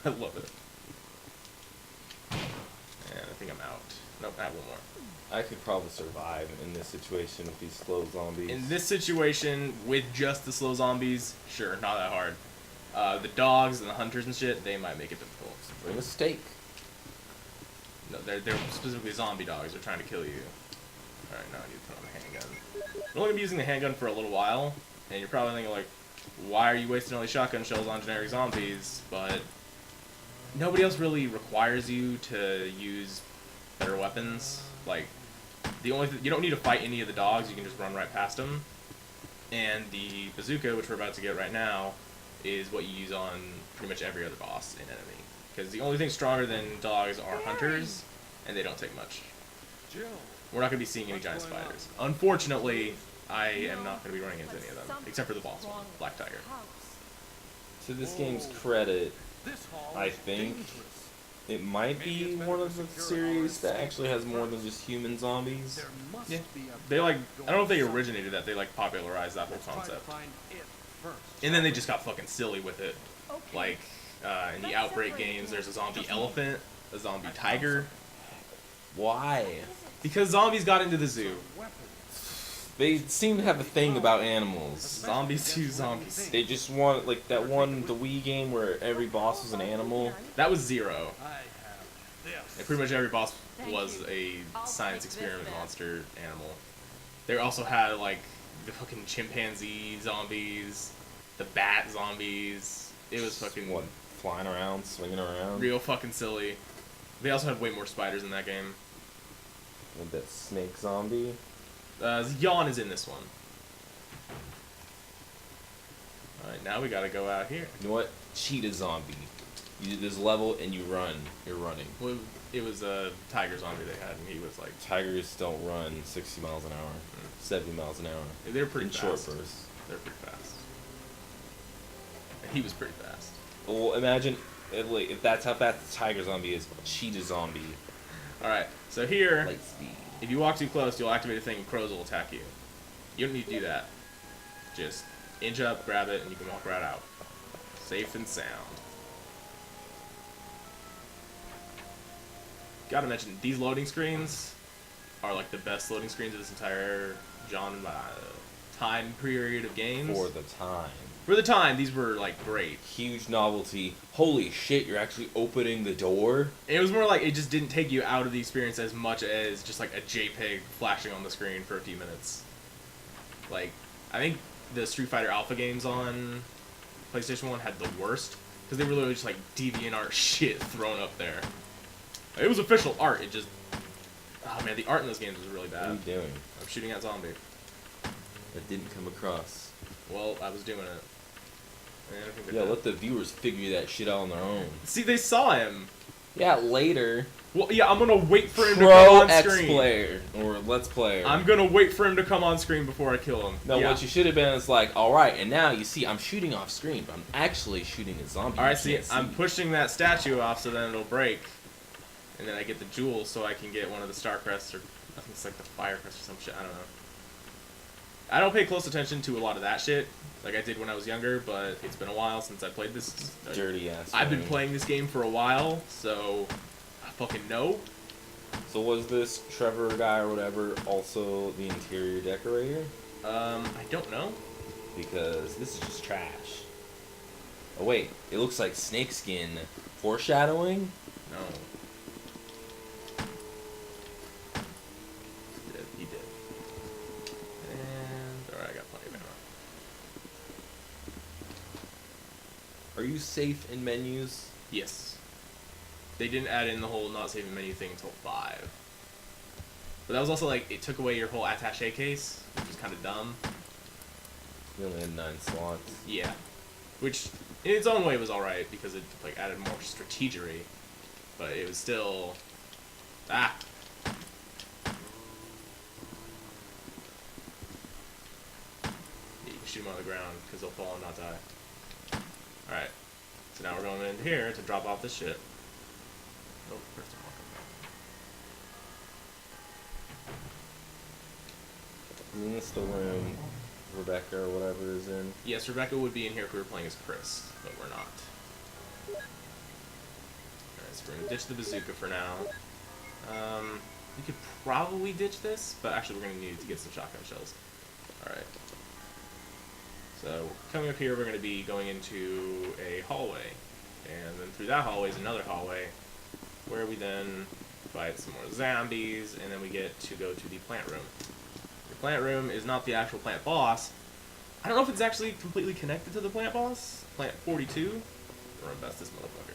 I love it. And I think I'm out. Nope, I have one more. I could probably survive in this situation with these slow zombies. In this situation, with just the slow zombies, sure, not that hard. The dogs and the hunters and shit, they might make it difficult. Bring a steak. No, they're specifically zombie dogs. They're trying to kill you. Alright, now I need to put on the handgun. I'm only going to be using the handgun for a little while, and you're probably thinking, like, why are you wasting all these shotgun shells on generic zombies? But nobody else really requires you to use better weapons. Like, the only you don't need to fight any of the dogs. You can just run right past them. And the bazooka, which we're about to get right now, is what you use on pretty much every other boss and enemy. Because the only thing stronger than dogs are hunters, and they don't take much. We're not going to be seeing any giant spiders. Unfortunately, I am not going to be running into any of them, except for the boss one, Black Tiger. To this game's credit, I think it might be one of the series that actually has more than just human zombies. Yeah. They like, I don't know if they originated that, they like popularized that whole concept. And then they just got fucking silly with it. Like, in the Outbreak games, there's a zombie elephant, a zombie tiger. Why? Because zombies got into the zoo. They seem to have a thing about animals. Zombies do zombies. They just want, like, that one, the Wii game where every boss was an animal. That was Zero. And pretty much every boss was a science experiment monster animal. They also had, like, the fucking chimpanzee zombies, the bat zombies. It was fucking... What, flying around, swinging around? Real fucking silly. They also had way more spiders in that game. Like that snake zombie. Yawn is in this one. Alright, now we gotta go out here. You know what? Cheetah zombie. You do this level and you run. You're running. Well, it was a tiger zombie they had, and he was like... Tigers don't run 60 miles an hour, 70 miles an hour. They're pretty in fast. short bursts. They're pretty fast. And he was pretty fast. Well, imagine if that's how fast the tiger zombie is. Cheetah zombie. Alright, so here, Light speed. if you walk too close, you'll activate a thing and crows will attack you. You don't need to do that. Just inch up, grab it, and you can walk right out. Safe and sound. Gotta mention, these loading screens are like the best loading screens of this entire genre, time period of games. For the time. For the time, these were like great. Huge novelty. Holy shit, you're actually opening the door? It was more like it just didn't take you out of the experience as much as just like a JPEG flashing on the screen for a few minutes. Like, I think the Street Fighter Alpha games on PlayStation 1 had the worst, because they were literally just like DeviantArt shit thrown up there. It was official art, it just... Oh man, the art in those games was really bad. What are you doing? I'm shooting at zombie. That didn't come across. Well, I was doing it. And I think Yeah, let the viewers figure that shit out on their own. See, they saw him. Yeah, later. Well, yeah, I'm gonna wait for him to Pro come on X screen. player or Let's Player. I'm gonna wait for him to come on screen before I kill him. No, yeah. what you should have been is like, alright, and now you see I'm shooting off screen, but I'm actually shooting a zombie. Alright, see, I'm pushing that statue off so then it'll break. And then I get the jewels so I can get one of the Star Crests, or I think it's like the Fire Crest or some shit, I don't know. I don't pay close attention to a lot of that shit, like I did when I was younger, but it's been a while since I played this. Dirty ass. I've been playing this game for a while, so I fucking know. So was this Trevor guy or whatever also the interior decorator? I don't know. Because this is just trash. Oh wait, it looks like snakeskin foreshadowing? No. He did. And alright, I got plenty of ammo. Are you safe in menus? Yes. They didn't add in the whole not saving menu thing until 5. But that was also like, it took away your whole attaché case, which was kind of dumb. You only had 9 slots. Yeah. Which, in its own way, was alright, because it like added more strategery. But it was still... Ah! You can shoot them on the ground, because they'll fall and not die. Alright. So now we're going in here to drop off this shit. Oh, first of all, Isn't this the room Rebecca or whatever is in? yes, Rebecca would be in here if we were playing as Chris, but we're not. we're gonna ditch the bazooka for now. We could probably ditch this, but actually we're gonna need to get some shotgun shells. Alright. So, coming up here, we're going to be going into a hallway. And then through that hallway is another hallway, where we then fight some more zombies, and then we get to go to the plant room. The plant room is not the actual plant boss. I don't know if it's actually completely connected to the plant boss. Plant 42. We're gonna best this motherfucker.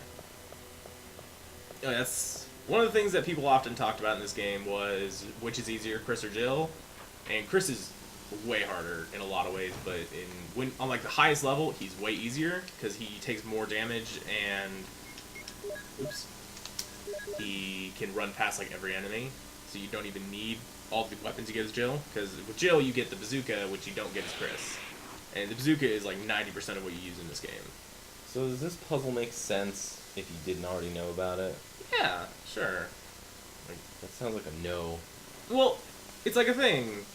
Oh, that's one of the things that people often talked about in this game was which is easier, Chris or Jill. And Chris is way harder in a lot of ways, but when on like the highest level, he's way easier because he takes more damage and he can run past like every enemy, so you don't even need all the weapons you get as Jill. Because with Jill, you get the bazooka, which you don't get as Chris, and the bazooka is like 90% of what you use in this game. So does this puzzle make sense if you didn't already know about it? Yeah, sure. Like, that sounds like a no. Well, it's like a thing.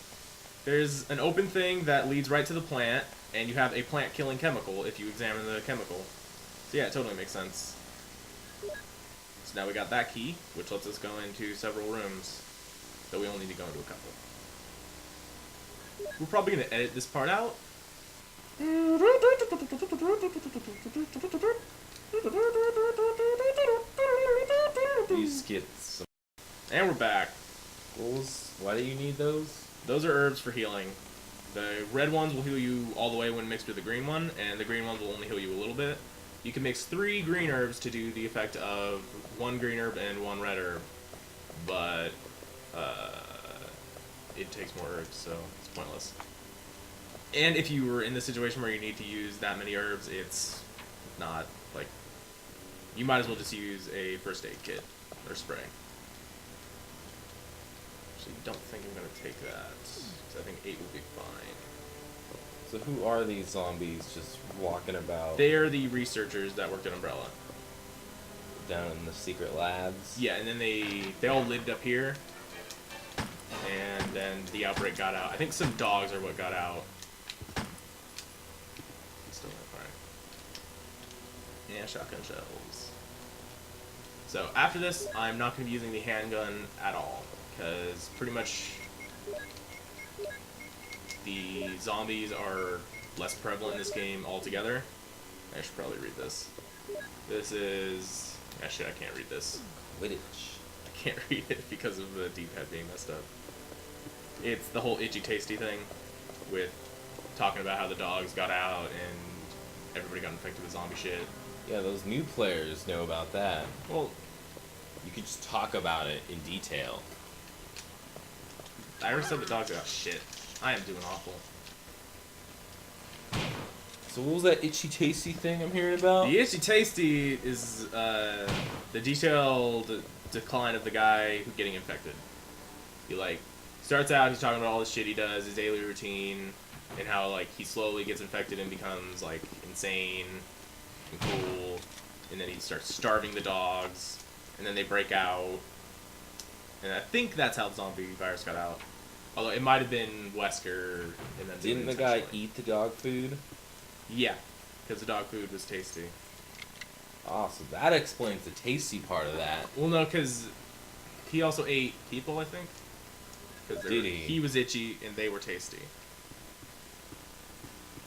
There's an open thing that leads right to the plant, and you have a plant-killing chemical if you examine the chemical. So yeah, it totally makes sense. So now we got that key, which lets us go into several rooms, though we only need to go into a couple. We're probably going to edit this part out. You skipped some. And we're back. Why do you need those? Those are herbs for healing. The red ones will heal you all the way when mixed with the green one, and the green ones will only heal you a little bit. You can mix 3 green herbs to do the effect of 1 green herb and 1 red herb, but it takes more herbs, so it's pointless. And if you were in the situation where you need to use that many herbs, it's not, like, you might as well just use a first aid kit or spray. Actually, don't think I'm going to take that, because I think 8 will be fine. So who are these zombies just walking about? They are the researchers that worked at Umbrella. Down in the secret labs? Yeah, and then they all lived up here, and then the outbreak got out. I think some dogs are what got out. Still not fine. Yeah, shotgun shells. So after this, I'm not going to be using the handgun at all, because pretty much the zombies are less prevalent in this game altogether. I should probably read this. This is... Actually, I can't read this. Quidditch. I can't read it because of the D-pad being messed up. It's the whole itchy tasty thing with talking about how the dogs got out and everybody got infected with zombie shit. Yeah, those new players know about that. Well, you could just talk about it in detail. I already said the dogs got shit. I am doing awful. So what was that itchy tasty thing I'm hearing about? The itchy tasty is the detailed decline of the guy who's getting infected. He like starts out, he's talking about all the shit he does, his daily routine, and how like he slowly gets infected and becomes like insane and cool, and then he starts starving the dogs, and then they break out, and I think that's how the zombie virus got out. Although it might have been Wesker, and then didn't the guy eat the dog food? Yeah, because the dog food was tasty. Oh, so that explains the tasty part of that. Well, no, because he also ate people, I think. Did he? He was itchy, and they were tasty.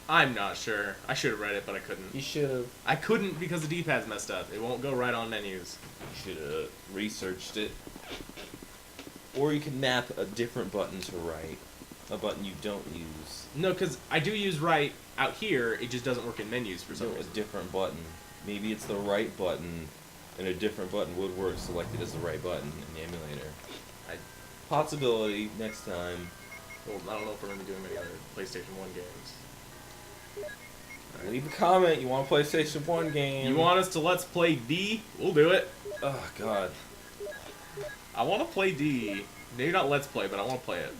I'm not sure. I should have read it, but I couldn't. You should have. I couldn't because the D-pad's messed up. It won't go right on menus. You should have researched it. Or you can map a different button to right. A button you don't use. No, because I do use right out here. It just doesn't work in menus for some No, a reason. different button. Maybe it's the right button, and a different button would work selected as the right button in the emulator. Possibility next time. Well, I don't know if we're going to be doing any other PlayStation 1 games. Right. Leave a comment. You want a PlayStation 1 game? You want us to Let's Play D? We'll do it. Oh, God. I want to play D. Maybe not Let's Play, but I want to play it.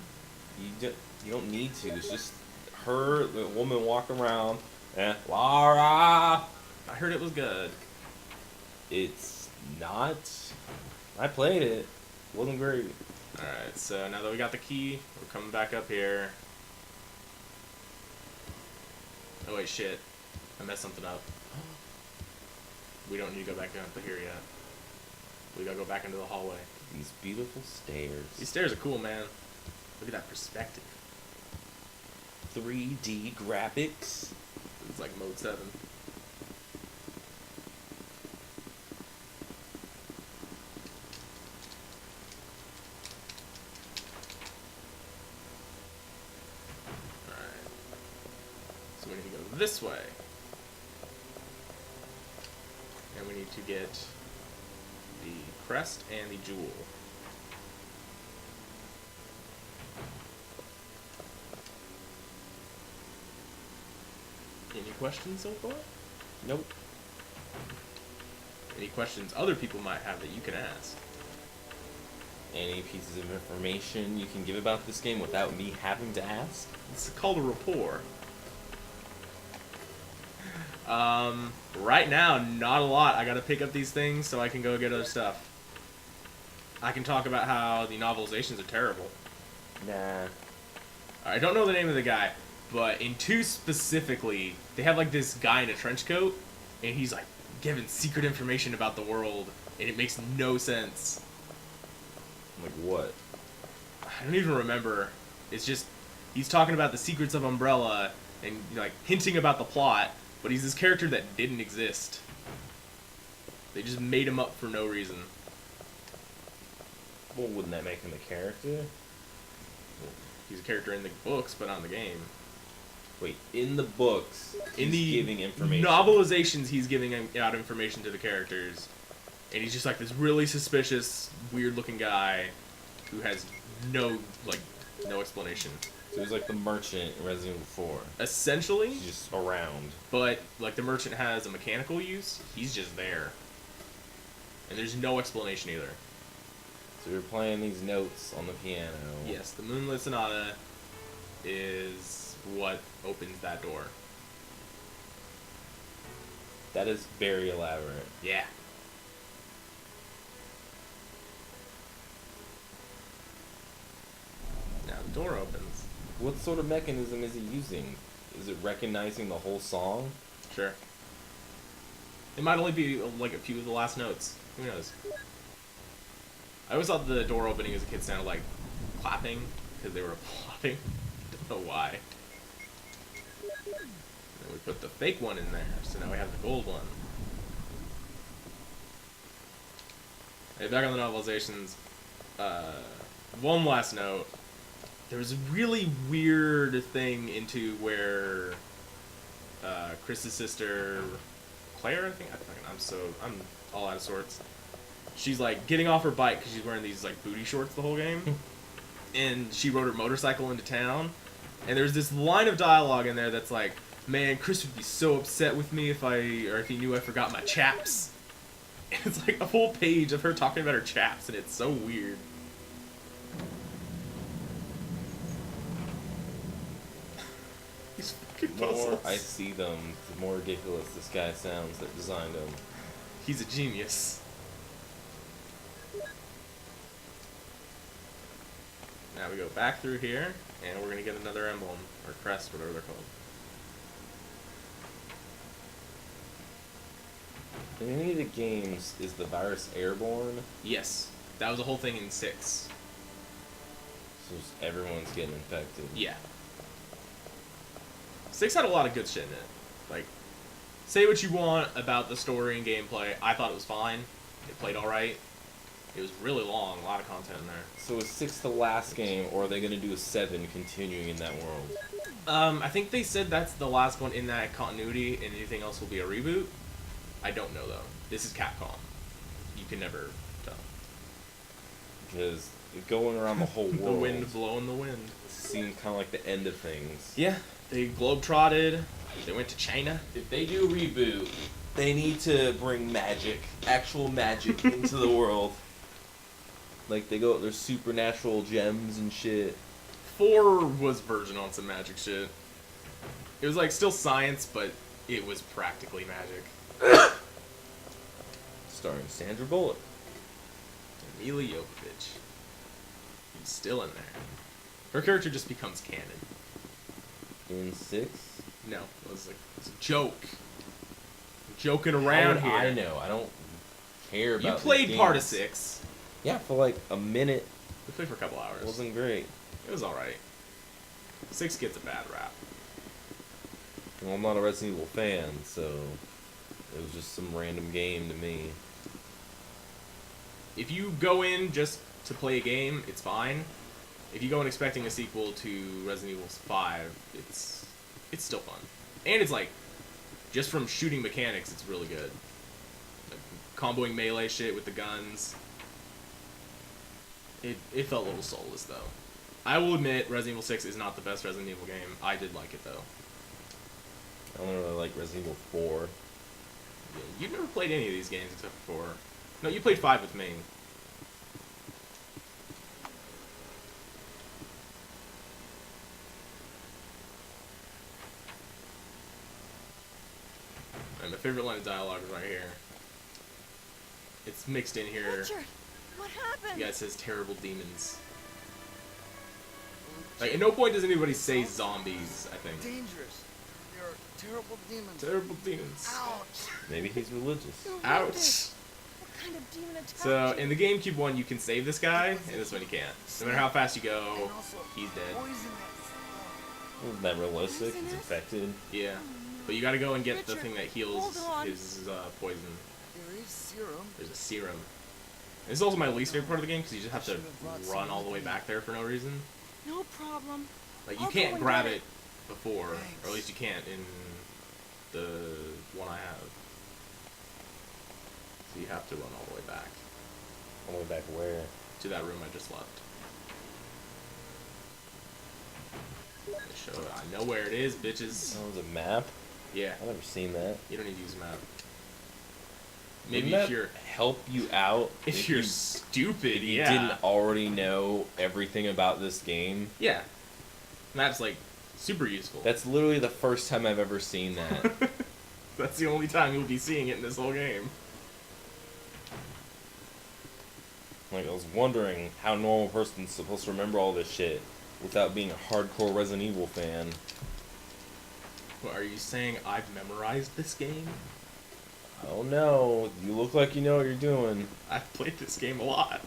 You don't need to. It's just her, the woman walking around. Laura! I heard it was good. It's not. I played it. It wasn't great. Alright, so now that we got the key, we're coming back up here. Oh wait, shit. I messed something up. We don't need to go back down to here yet. We gotta go back into the hallway. These beautiful stairs. These stairs are cool, man. Look at that perspective. 3D graphics. It's like mode 7. Alright. So we need to go this way. And we need to get the crest and the jewel. Any questions so far? Nope. Any questions other people might have that you can ask? Any pieces of information you can give about this game without me having to ask? It's called a rapport. Right now, not a lot. I gotta pick up these things so I can go get other stuff. I can talk about how the novelizations are terrible. Nah. I don't know the name of the guy, but in 2 specifically, they have like this guy in a trench coat, and he's like giving secret information about the world, and it makes no sense. Like what? I don't even remember. It's just, he's talking about the secrets of Umbrella, and like hinting about the plot, but he's this character that didn't exist. They just made him up for no reason. Well, wouldn't that make him a character? He's a character in the books, but not in the game. Wait, in the books, In he's the giving information. novelizations, he's giving out information to the characters. And he's just like this really suspicious, weird-looking guy who has no explanation. So he's like the merchant in Resident Evil 4. Essentially, He's just around. but like the merchant has a mechanical use, he's just there. And there's no explanation either. So you're playing these notes on the piano. Yes, the Moonlit Sonata is what opens that door. That is very elaborate. Yeah. Now the door opens. What sort of mechanism is he using? Is it recognizing the whole song? Sure. It might only be like a few of the last notes. Who knows? I always thought the door opening as a kid sounded like clapping, because they were applauding. Don't know why. And we put the fake one in there, so now we have the gold one. Hey, back on the novelizations, one last note. There was a really weird thing into where Chris's sister, Claire, I think, I'm all out of sorts. She's like getting off her bike because she's wearing these like booty shorts the whole game, and she rode her motorcycle into town. And there's this line of dialogue in there that's like, "Man, Chris would be so upset with me if he knew I forgot my chaps." And it's like a whole page of her talking about her chaps, and it's so weird. These fucking The more puzzles. I see them, the more ridiculous this guy sounds that designed them. He's a genius. Now we go back through here, and we're gonna get another emblem, or crest, whatever they're called. In any of the games, is the virus airborne? Yes, that was the whole thing in 6. So everyone's getting infected. Yeah. 6 had a lot of good shit in it. Like, say what you want about the story and gameplay, I thought it was fine. It played alright. It was really long, a lot of content in there. So is 6 the last game, or are they going to do a 7 continuing in that world? I think they said that's the last one in that continuity, and anything else will be a reboot. I don't know, though. This is Capcom. You can never tell. Because going around the whole world The wind blowing the wind. seems kind of like the end of things. Yeah, they globe-trotted. They went to China. If they do a reboot, they need to bring magic, actual magic, into the world. Like, they go, there's supernatural gems and shit. 4 was verging on some magic shit. It was like still science, but it was practically magic. Starring Sandra Bullock. Mila Jovovich. He's still in there. Her character just becomes canon. In 6? No, it was a joke. I'm joking How around would here. I know. I don't care about. You played part of 6. Yeah, for like a minute. We played for a couple hours. It wasn't great. It was alright. 6 gets a bad rap. Well, I'm not a Resident Evil fan, so it was just some random game to me. If you go in just to play a game, it's fine. If you go in expecting a sequel to Resident Evil 5, it's still fun. And it's like, just from shooting mechanics, it's really good. Like, comboing melee shit with the guns. It felt a little soulless, though. I will admit, Resident Evil 6 is not the best Resident Evil game. I did like it, though. I don't really like Resident Evil 4. Yeah, you've never played any of these games except for 4. No, you played 5 with me. And my favorite line of dialogue is right here. It's mixed in here. Richard, what happened? The guy says terrible demons. Like, at no point does anybody say zombies, I think. Dangerous. There are terrible demons. Terrible demons. Ouch. Maybe he's religious. Ouch. What kind of demon attacked So, you? in the GameCube one, you can save this guy, and this one you can't. No matter how fast you go, And also he's dead. poisonous. Isn't that realistic? He's infected. Yeah. But you gotta go and get the Richard, thing that heals hold on. his poison. There is serum. There's a serum. And this is also my least favorite part of the game, because you just have to run all the way back there for no reason. No problem. Like, you I'll go can't and grab get it before, Thanks. or at least you can't in the one I have. So you have to run all the way back All the way back where? to that room I just left. Show it. I know where it is, bitches. Oh, there's a map? Yeah, I've never seen that. you don't need to use a map. Maybe Wouldn't if that you're help you out if you're stupid, if you yeah. didn't already know everything about this game. Yeah. Map's like super useful. That's literally the first time I've ever seen that. That's the only time you'll be seeing it in this whole game. Like, I was wondering how a normal person's supposed to remember all this shit without being a hardcore Resident Evil fan. What, are you saying I've memorized this game? Oh no, you look like you know what you're doing. I've played this game a lot.